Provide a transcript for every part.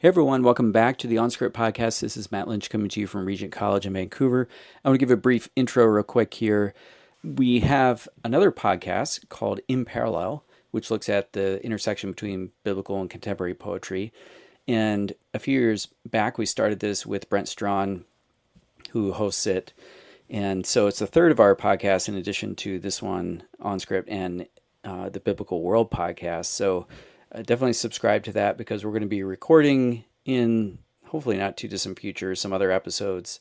Hey everyone, welcome back to the OnScript podcast. This is Matt Lynch coming to you from Regent College in Vancouver. I want to give a brief intro real quick here. We have another podcast called In Parallel, which looks at the intersection between biblical and contemporary poetry. And a few years back, we started this with Brent Strawn, who hosts it. And so it's the third of our podcasts in addition to this one, OnScript, and the Biblical World podcast. So definitely subscribe to that because we're going to be recording in hopefully not too distant future some other episodes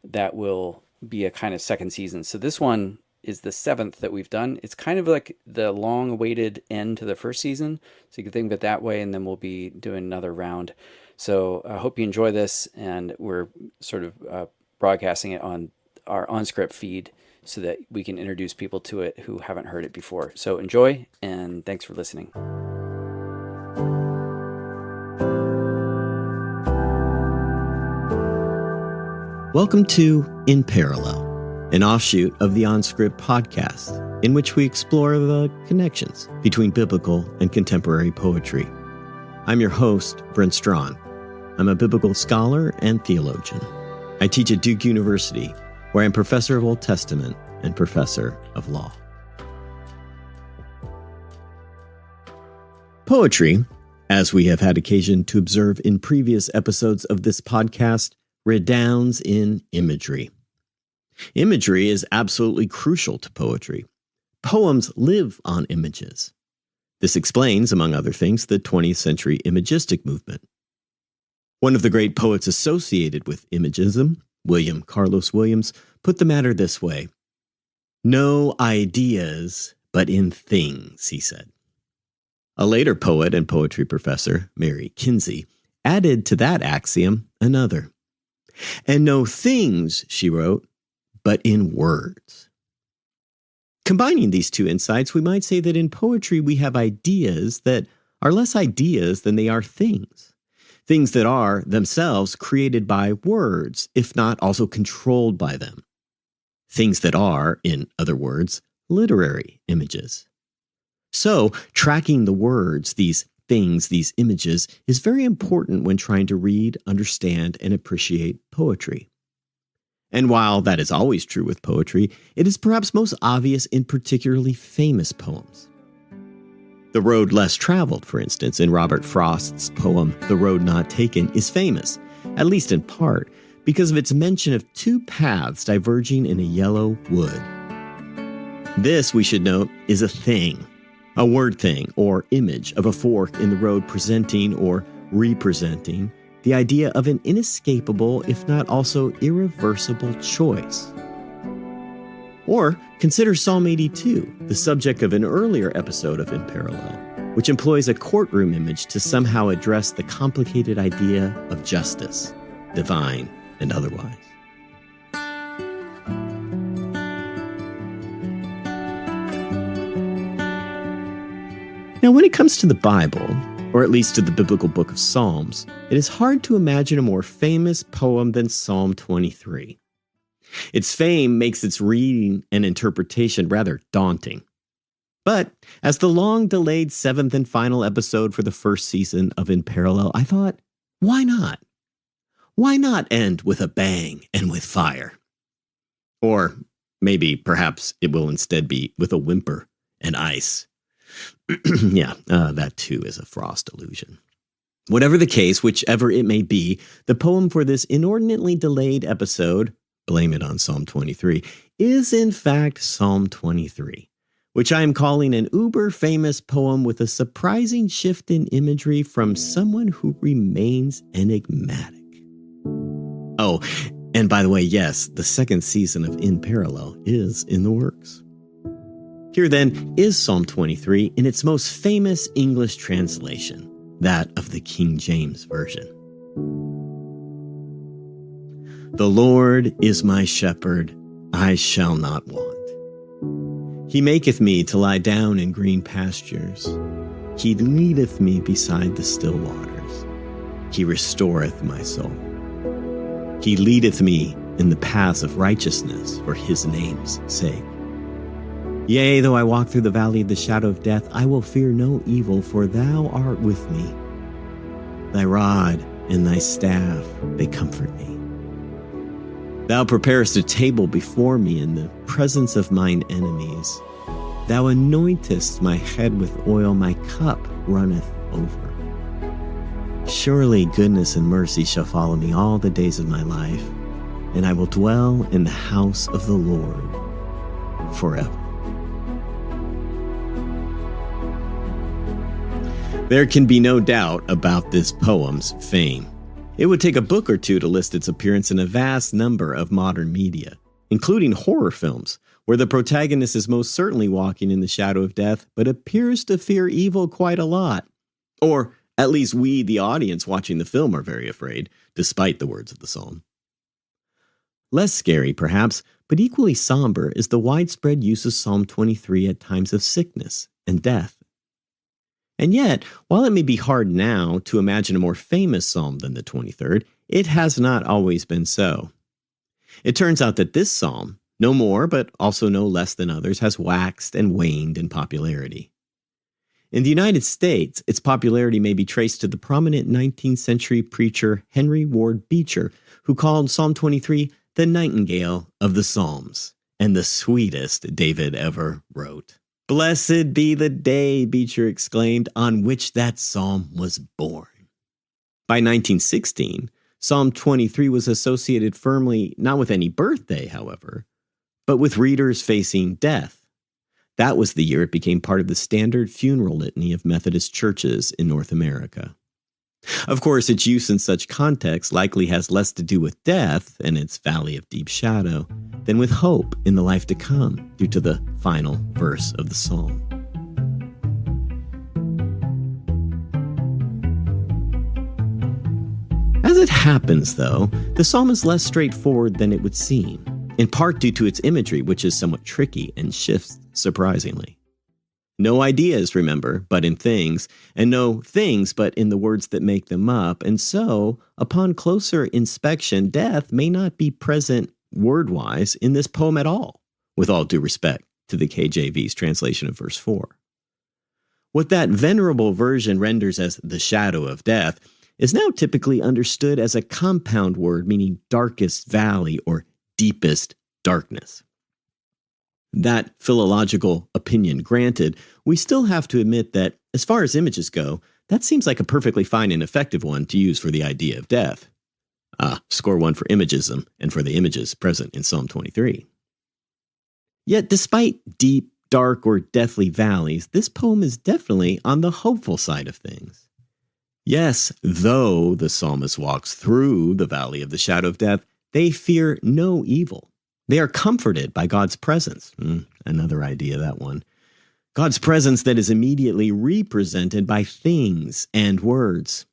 that will be a kind of second season. So this one is the 7th that we've done. It's kind of like the long-awaited end to the first season. So you can think of it that way, and then we'll be doing another round. So I hope you enjoy this, and we're sort of broadcasting it on our OnScript feed so that we can introduce people to it who haven't heard it before. So enjoy, and thanks for listening. Welcome to In Parallel, an offshoot of the OnScript podcast, in which we explore the connections between biblical and contemporary poetry. I'm your host, Brent Strawn. I'm a biblical scholar and theologian. I teach at Duke University, where I'm professor of Old Testament and professor of law. Poetry, as we have had occasion to observe in previous episodes of this podcast, redounds in imagery. Imagery is absolutely crucial to poetry. Poems live on images. This explains, among other things, the 20th century imagistic movement. One of the great poets associated with imagism, William Carlos Williams, put the matter this way: "No ideas, but in things," he said. A later poet and poetry professor, Mary Kinsey, added to that axiom another. "And no things," she wrote, "but in words." Combining these two insights, we might say that in poetry we have ideas that are less ideas than they are things. Things that are themselves created by words, if not also controlled by them. Things that are, in other words, literary images. So, tracking the words, these things, these images, is very important when trying to read, understand, and appreciate poetry. And while that is always true with poetry, it is perhaps most obvious in particularly famous poems. The Road Less Traveled, for instance, in Robert Frost's poem The Road Not Taken, is famous, at least in part, because of its mention of two paths diverging in a yellow wood. This, we should note, is a thing. A word thing or image of a fork in the road presenting or representing the idea of an inescapable, if not also irreversible choice. Or consider Psalm 82, the subject of an earlier episode of In Parallel, which employs a courtroom image to somehow address the complicated idea of justice, divine and otherwise. Now, when it comes to the Bible, or at least to the biblical book of Psalms, it is hard to imagine a more famous poem than Psalm 23. Its fame makes its reading and interpretation rather daunting. But as the long-delayed 7th and final episode for the first season of In Parallel, I thought, why not? Why not end with a bang and with fire? Or maybe, perhaps, it will instead be with a whimper and ice. That too is a Frost illusion. Whatever the case, whichever it may be, the poem for this inordinately delayed episode, blame it on Psalm 23, is in fact Psalm 23, which I am calling an uber-famous poem with a surprising shift in imagery from someone who remains enigmatic. Oh, and by the way, yes, the second season of In Parallel is in the works. Here then is Psalm 23 in its most famous English translation, that of the King James Version. The Lord is my shepherd, I shall not want. He maketh me to lie down in green pastures. He leadeth me beside the still waters. He restoreth my soul. He leadeth me in the paths of righteousness for his name's sake. Yea, though I walk through the valley of the shadow of death, I will fear no evil, for thou art with me. Thy rod and thy staff, they comfort me. Thou preparest a table before me in the presence of mine enemies. Thou anointest my head with oil, my cup runneth over. Surely goodness and mercy shall follow me all the days of my life, and I will dwell in the house of the Lord forever. There can be no doubt about this poem's fame. It would take a book or two to list its appearance in a vast number of modern media, including horror films, where the protagonist is most certainly walking in the shadow of death, but appears to fear evil quite a lot. Or at least we, the audience watching the film, are very afraid, despite the words of the psalm. Less scary, perhaps, but equally somber is the widespread use of Psalm 23 at times of sickness and death. And yet, while it may be hard now to imagine a more famous psalm than the 23rd, it has not always been so. It turns out that this psalm, no more but also no less than others, has waxed and waned in popularity. In the United States, its popularity may be traced to the prominent 19th century preacher Henry Ward Beecher, who called Psalm 23 the nightingale of the Psalms, and the sweetest David ever wrote. Blessed be the day, Beecher exclaimed, on which that psalm was born. By 1916, Psalm 23 was associated firmly not with any birthday, however, but with readers facing death. That was the year it became part of the standard funeral litany of Methodist churches in North America. Of course, its use in such contexts likely has less to do with death and its valley of deep shadow than with hope in the life to come, due to the final verse of the psalm. As it happens, though, the psalm is less straightforward than it would seem, in part due to its imagery, which is somewhat tricky and shifts surprisingly. No ideas, remember, but in things, and no things but in the words that make them up, and so, upon closer inspection, death may not be present word-wise in this poem at all, with all due respect to the KJV's translation of verse 4. What that venerable version renders as the shadow of death is now typically understood as a compound word meaning darkest valley or deepest darkness. That philological opinion granted, we still have to admit that, as far as images go, that seems like a perfectly fine and effective one to use for the idea of death. Score one for imagism and for the images present in Psalm 23. Yet, despite deep, dark, or deathly valleys, this poem is definitely on the hopeful side of things. Yes, though the psalmist walks through the valley of the shadow of death, they fear no evil. They are comforted by God's presence. Another idea, that one. God's presence that is immediately represented by things and words.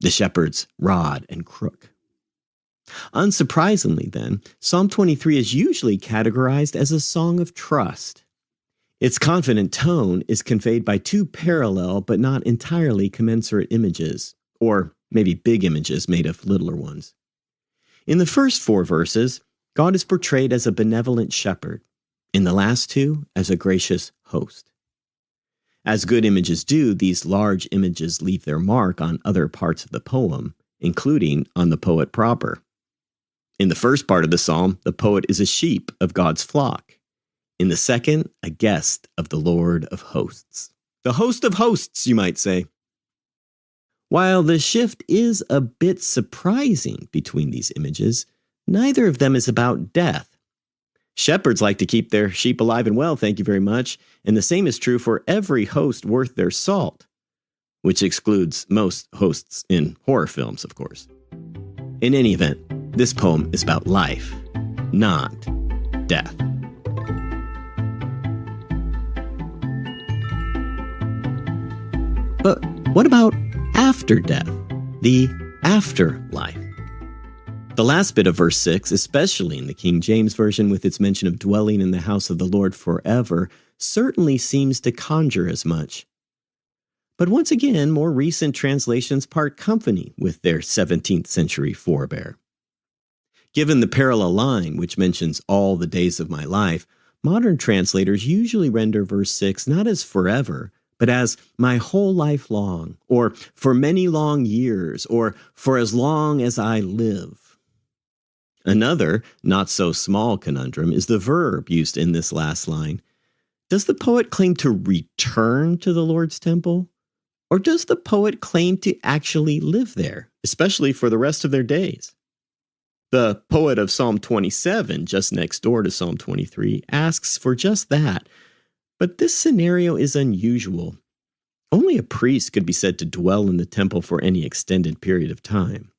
The shepherd's rod and crook. Unsurprisingly, then, Psalm 23 is usually categorized as a song of trust. Its confident tone is conveyed by two parallel but not entirely commensurate images, or maybe big images made of littler ones. In the first 4 verses, God is portrayed as a benevolent shepherd, in the last 2 as a gracious host. As good images do, these large images leave their mark on other parts of the poem, including on the poet proper. In the first part of the psalm, the poet is a sheep of God's flock. In the second, a guest of the Lord of hosts. The host of hosts, you might say. While the shift is a bit surprising between these images, neither of them is about death. Shepherds like to keep their sheep alive and well, thank you very much, and the same is true for every host worth their salt, which excludes most hosts in horror films, of course. In any event, this poem is about life, not death. But what about after death? The afterlife? The last bit of verse 6, especially in the King James Version with its mention of dwelling in the house of the Lord forever, certainly seems to conjure as much. But once again, more recent translations part company with their 17th century forebear. Given the parallel line, which mentions all the days of my life, modern translators usually render verse 6 not as forever, but as my whole life long, or for many long years, or for as long as I live. Another, not so small conundrum is the verb used in this last line. Does the poet claim to return to the Lord's temple? Or does the poet claim to actually live there, especially for the rest of their days? The poet of Psalm 27, just next door to Psalm 23, asks for just that. But this scenario is unusual. Only a priest could be said to dwell in the temple for any extended period of time.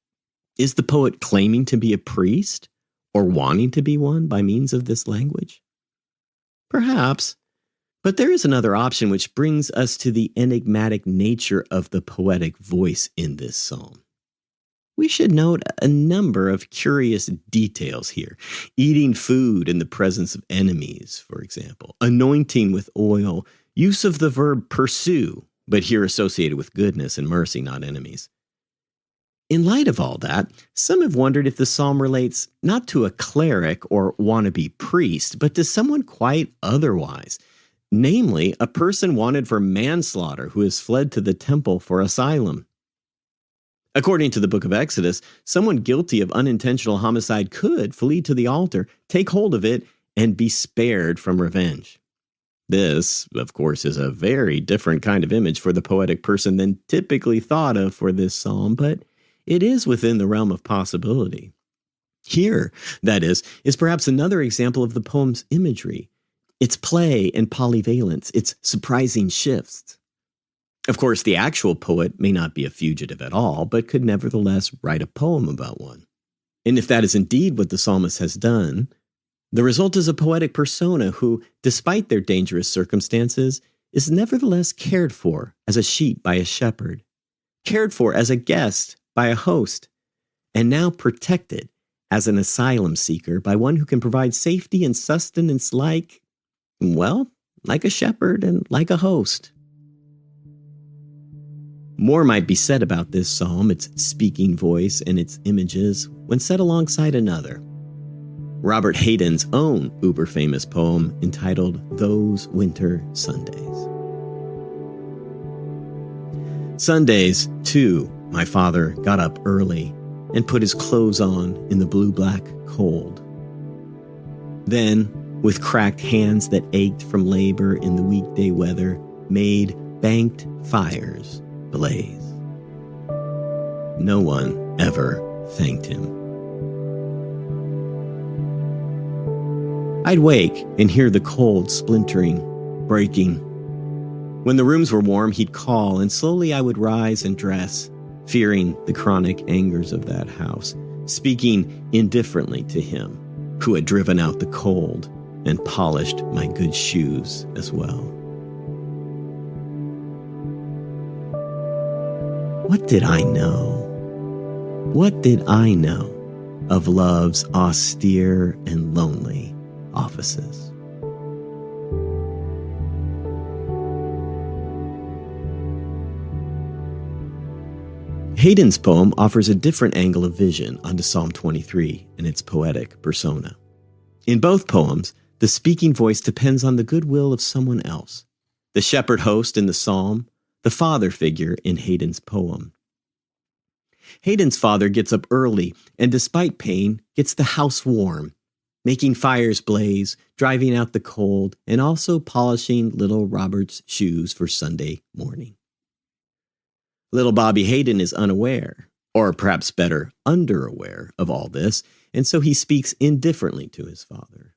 Is the poet claiming to be a priest, or wanting to be one by means of this language? Perhaps. But there is another option which brings us to the enigmatic nature of the poetic voice in this psalm. We should note a number of curious details here. Eating food in the presence of enemies, for example. Anointing with oil. Use of the verb pursue, but here associated with goodness and mercy, not enemies. In light of all that, some have wondered if the psalm relates not to a cleric or wannabe priest, but to someone quite otherwise. Namely, a person wanted for manslaughter who has fled to the temple for asylum. According to the book of Exodus, someone guilty of unintentional homicide could flee to the altar, take hold of it, and be spared from revenge. This, of course, is a very different kind of image for the poetic person than typically thought of for this psalm, but it is within the realm of possibility. Here, that is perhaps another example of the poem's imagery. Its play and polyvalence, its surprising shifts. Of course, the actual poet may not be a fugitive at all, but could nevertheless write a poem about one. And if that is indeed what the psalmist has done, the result is a poetic persona who, despite their dangerous circumstances, is nevertheless cared for as a sheep by a shepherd, cared for as a guest by a host, and now protected as an asylum seeker by one who can provide safety and sustenance like a shepherd and like a host. More might be said about this psalm, its speaking voice, and its images when set alongside another. Robert Hayden's own uber-famous poem entitled Those Winter Sundays. Sundays, too, my father got up early and put his clothes on in the blue-black cold. Then, with cracked hands that ached from labor in the weekday weather, made banked fires blaze. No one ever thanked him. I'd wake and hear the cold splintering, breaking. When the rooms were warm, he'd call, and slowly I would rise and dress, fearing the chronic angers of that house, speaking indifferently to him, who had driven out the cold and polished my good shoes as well. What did I know? What did I know of love's austere and lonely offices? Hayden's poem offers a different angle of vision onto Psalm 23 and its poetic persona. In both poems, the speaking voice depends on the goodwill of someone else. The shepherd host in the psalm, the father figure in Hayden's poem. Hayden's father gets up early and, despite pain, gets the house warm, making fires blaze, driving out the cold, and also polishing little Robert's shoes for Sunday morning. Little Bobby Hayden is unaware, or perhaps better, underaware of all this, and so he speaks indifferently to his father.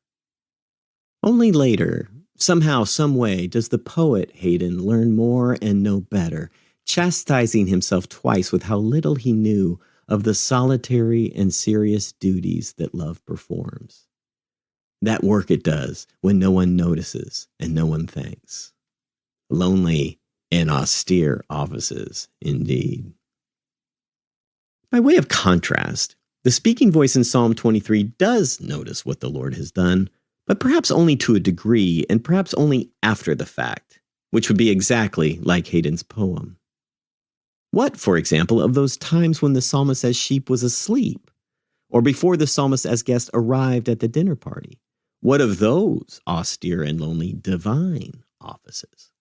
Only later, somehow, some way, does the poet Hayden learn more and know better, chastising himself twice with how little he knew of the solitary and serious duties that love performs. That work it does when no one notices and no one thanks. Lonely and austere offices, indeed. By way of contrast, the speaking voice in Psalm 23 does notice what the Lord has done, but perhaps only to a degree, and perhaps only after the fact, which would be exactly like Hayden's poem. What, for example, of those times when the psalmist as sheep was asleep, or before the psalmist as guest arrived at the dinner party? What of those austere and lonely divine offices?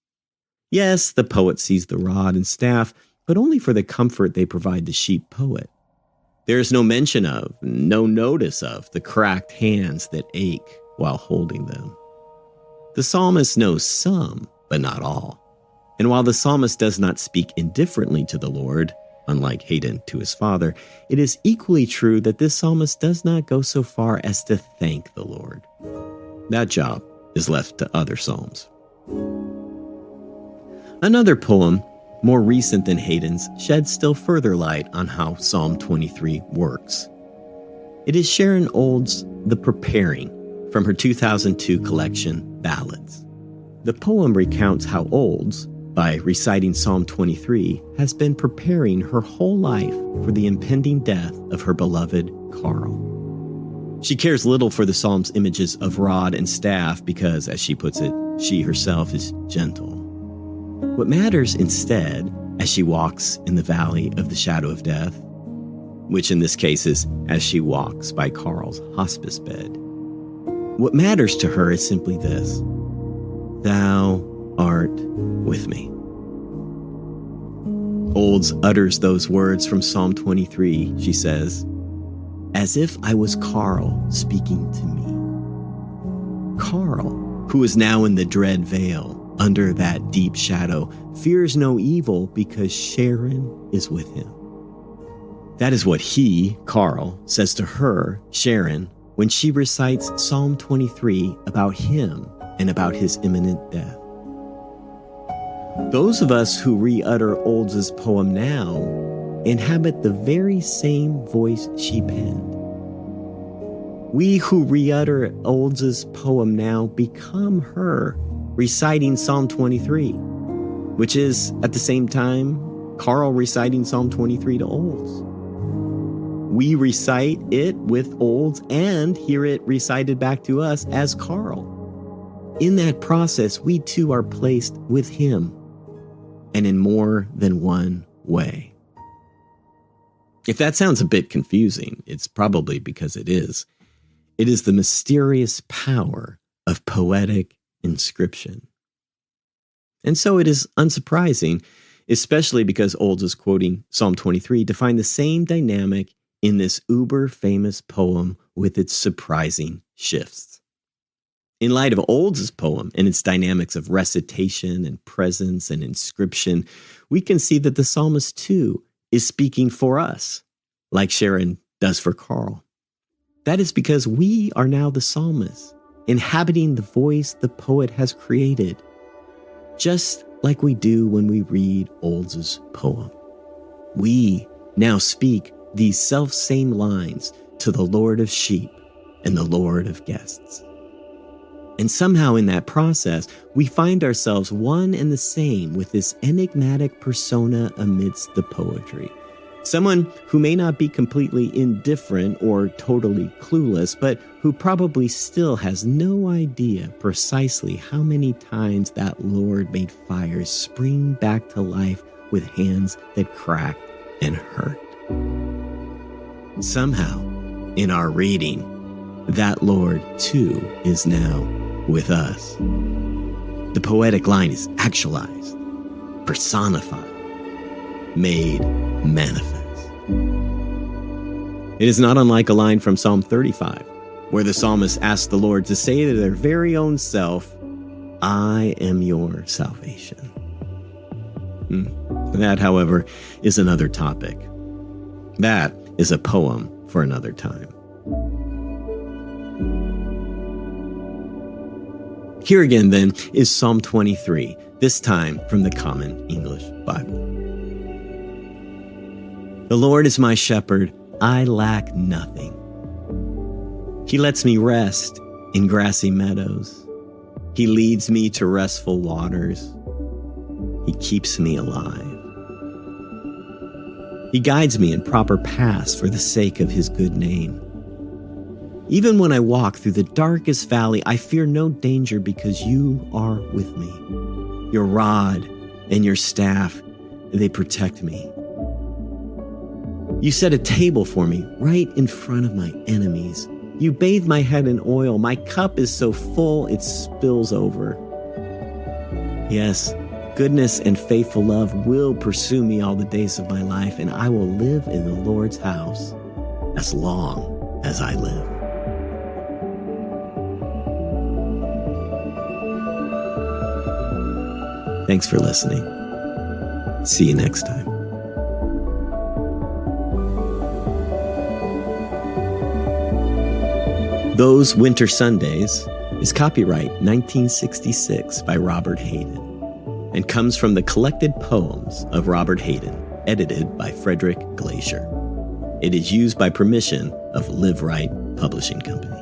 Yes, the poet sees the rod and staff, but only for the comfort they provide the sheep poet. There is no mention of, no notice of, the cracked hands that ache while holding them. The psalmist knows some, but not all. And while the psalmist does not speak indifferently to the Lord, unlike Hayden to his father, it is equally true that this psalmist does not go so far as to thank the Lord. That job is left to other psalms. Another poem, more recent than Hayden's, sheds still further light on how Psalm 23 works. It is Sharon Olds' The Preparing from her 2002 collection, Balladz. The poem recounts how Olds, by reciting Psalm 23, has been preparing her whole life for the impending death of her beloved Carl. She cares little for the psalm's images of rod and staff because, as she puts it, she herself is gentle. What matters instead, as she walks in the valley of the shadow of death, which in this case is as she walks by Carl's hospice bed, what matters to her is simply this: Thou art with me. Olds utters those words from Psalm 23, she says, as if I was Carl speaking to me. Carl, who is now in the dread veil, under that deep shadow, fears no evil because Sharon is with him. That is what he, Carl, says to her, Sharon, when she recites Psalm 23 about him and about his imminent death. Those of us who re-utter Olds' poem now inhabit the very same voice she penned. We who re-utter Olds' poem now become her, reciting Psalm 23, which is, at the same time, Carl reciting Psalm 23 to Olds. We recite it with Olds and hear it recited back to us as Carl. In that process, we too are placed with him, and in more than one way. If that sounds a bit confusing, it's probably because it is. It is the mysterious power of poetic inscription. And so it is unsurprising, especially because Olds is quoting Psalm 23 to find the same dynamic in this uber-famous poem with its surprising shifts. In light of Olds' poem and its dynamics of recitation and presence and inscription, we can see that the psalmist too is speaking for us, like Sharon does for Carl. That is because we are now the psalmist, inhabiting the voice the poet has created, just like we do when we read Olds' poem. We now speak these self-same lines to the Lord of sheep and the Lord of guests. And somehow in that process, we find ourselves one and the same with this enigmatic persona amidst the poetry. Someone who may not be completely indifferent or totally clueless, but who probably still has no idea precisely how many times that Lord made fires spring back to life with hands that cracked and hurt. Somehow, in our reading, that Lord too is now with us. The poetic line is actualized, personified, made manifest. It is not unlike a line from Psalm 35, where the psalmist asks the Lord to say to their very own self, I am your salvation. That, however, is another topic. That is a poem for another time. Here again, then, is Psalm 23, this time from the Common English Bible. The Lord is my shepherd, I lack nothing. He lets me rest in grassy meadows. He leads me to restful waters. He keeps me alive. He guides me in proper paths for the sake of his good name. Even when I walk through the darkest valley, I fear no danger because you are with me. Your rod and your staff, they protect me. You set a table for me right in front of my enemies. You bathe my head in oil. My cup is so full it spills over. Yes, Goodness and faithful love will pursue me all the days of my life, and I will live in the Lord's house as long as I live. Thanks for listening. See you next time. Those Winter Sundays is copyright 1966 by Robert Hayden and comes from the collected poems of Robert Hayden, edited by Frederick Glacier. It is used by permission of Live Right Publishing Company.